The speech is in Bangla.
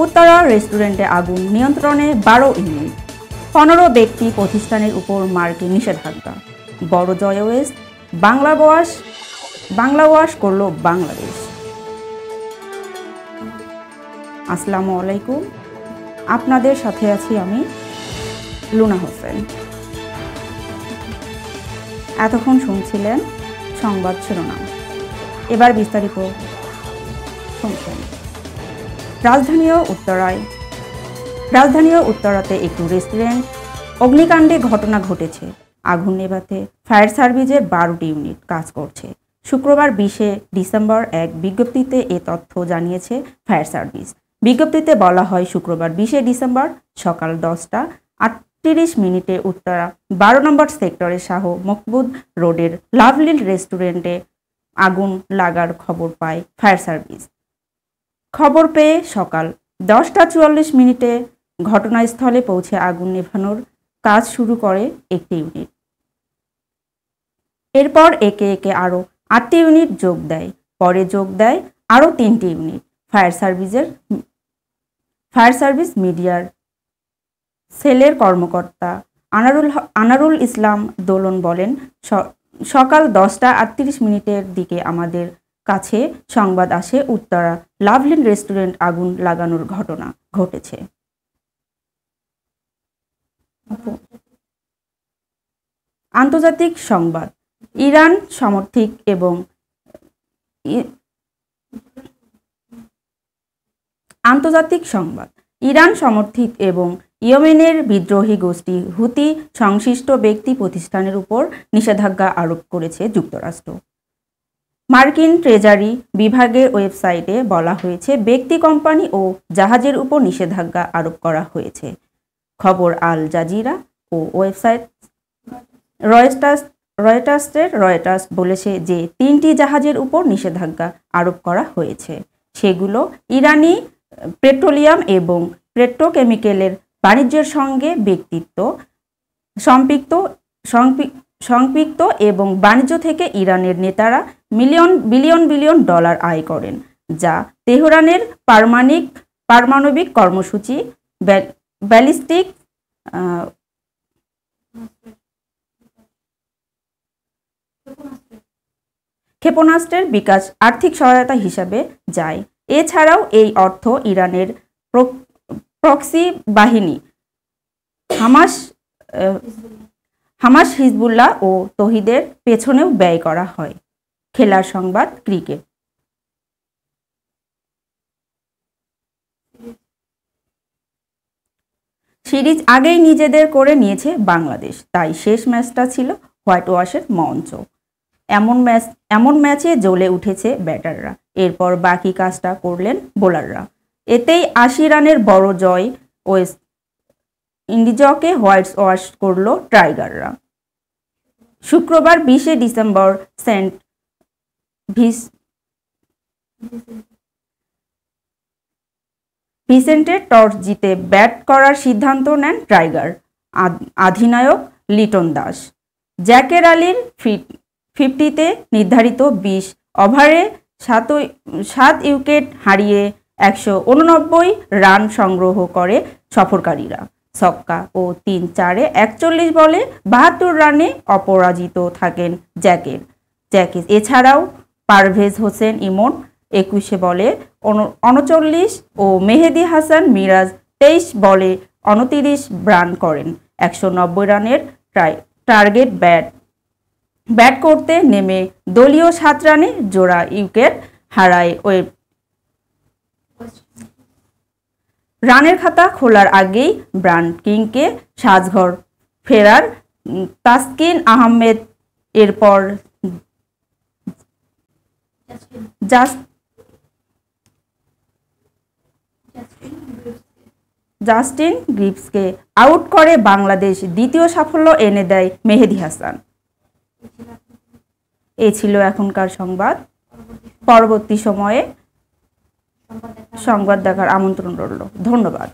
উত্তরা রেস্টুরেন্টে আগুন নিয়ন্ত্রণে 12 ইউনিট। 15 ব্যক্তি প্রতিষ্ঠানের উপর মার্কিন নিষেধাজ্ঞা। বড় জয় ওয়েস্ট, বাংলা ওয়াশ করল বাংলাদেশ। আসসালামু আলাইকুম, আপনাদের সাথে আছি আমি লুনা হোসেন। এতক্ষণ শুনছিলেন সংবাদ শিরোনাম, এবার বিস্তারিত শুনছেন। রাজধানী উত্তরাতে একটি রেস্টুরেন্ট অগ্নিকাণ্ডে ঘটনা ঘটেছে। আগুন নেভাতে ফায়ার সার্ভিসের 12টি ইউনিট কাজ করছে। শুক্রবার 20 ডিসেম্বর এক বিজ্ঞপ্তিতে এ তথ্য জানিয়েছে ফায়ার সার্ভিস। বিজ্ঞপ্তিতে বলা হয়, শুক্রবার 20 ডিসেম্বর সকাল 10:38 উত্তরা 12 নম্বর সেক্টরের শাহ মকবুদ রোডের লাভলি রেস্টুরেন্টে আগুন লাগার খবর পায় ফায়ার সার্ভিস। খবর পেয়ে সকাল 10:44 ঘটনাস্থলে পৌঁছে আগুন নেভানোর কাজ শুরু করে একটি ইউনিট। এরপর একে একে আরও 8টি ইউনিট যোগ দেয়। পরে যোগ দেয় আরও 3টি ইউনিট। ফায়ার সার্ভিস মিডিয়ার সেলের কর্মকর্তা আনারুল ইসলাম দোলন বলেন, সকাল 10:38 দিকে আমাদের কাছে সংবাদ আসে উত্তরা লাভলি রেস্টুরেন্ট আগুন লাগানোর ঘটনা ঘটেছে। আন্তর্জাতিক সংবাদ। ইরান সমর্থিত এবং ইয়েমেনের বিদ্রোহী গোষ্ঠী হুতি সংশ্লিষ্ট ব্যক্তি প্রতিষ্ঠানের উপর নিষেধাজ্ঞা আরোপ করেছে যুক্তরাষ্ট্র। মার্কিন ট্রেজারি বিভাগের ওয়েবসাইটে বলা হয়েছে, ব্যক্তি, কোম্পানি ও জাহাজের উপর নিষেধাজ্ঞা আরোপ করা হয়েছে। খবর আল জাজিরা ও ওয়েবসাইট রয়টার্স বলেছে যে 3টি জাহাজের উপর নিষেধাজ্ঞা আরোপ করা হয়েছে। সেগুলো ইরানি পেট্রোলিয়াম এবং পেট্রোকেমিক্যালের বাণিজ্যের সঙ্গে সম্পৃক্ত এবং বাণিজ্য থেকে ইরানের নেতারা বিলিয়ন ডলার আয় করেন, যা তেহরানের পারমাণবিক কর্মসূচি, ব্যালিস্টিক ক্ষেপণাস্ত্রের বিকাশ আর্থিক সহায়তা হিসাবে যায়। এছাড়াও এই অর্থ ইরানের প্রক্সি বাহিনী হামাস, হিজবুল্লাহ ও তৌহিদের পেছনেও ব্যয় করা হয়। খেলার সংবাদ। ক্রিকেট। সিরিজ আগেই নিজেদের করে নিয়েছে বাংলাদেশ, তাই শেষ ম্যাচটা ছিল হোয়াইট ওয়াশের মঞ্চ। এমন ম্যাচে জ্বলে উঠেছে ব্যাটাররা, এরপর বাকি কাজটা করলেন বোলাররা। এতেই 80 রানের বড় জয় ওয়েস্ট ইন্ডিজকে হোয়াইট ওয়াশ করল টাইগাররা। শুক্রবার 20 ডিসেম্বর সেন্ট ভিসেন্টে টস জিতে ব্যাট করার সিদ্ধান্ত নেন টাইগার অধিনায়ক লিটন দাস। জ্যাকের আলীর 50তে নির্ধারিত 20 ওভারে 7 উইকেট হারিয়ে 189 রান সংগ্রহ করে সফরকারীরা। ছক্কা ও 3-4-এ 41 বলে 72 রানে অপরাজিত থাকেন জ্যাকের। এছাড়াও পারভেজ হোসেন ইমন 21 বলে 39 ও মেহেদী হাসান মিরাজ 23 বলে 29 রান করেন। 190 রানের টার্গেট ব্যাট করতে নেমে দলীয় 7 রানে জোড়া উইকেট হারায় রানের খাতা খোলার আগেই ব্রান্ড কিংকে সাজঘর ফেরার তাসকিন আহমেদ। এরপর জাস্টিন গ্রিভসকে আউট করে বাংলাদেশ দ্বিতীয় সাফল্য এনে দেয় মেহেদী হাসান। এই ছিল এখনকার সংবাদ। পরবর্তী সময়ে সংবাদ দেখার আমন্ত্রণ রইল। ধন্যবাদ।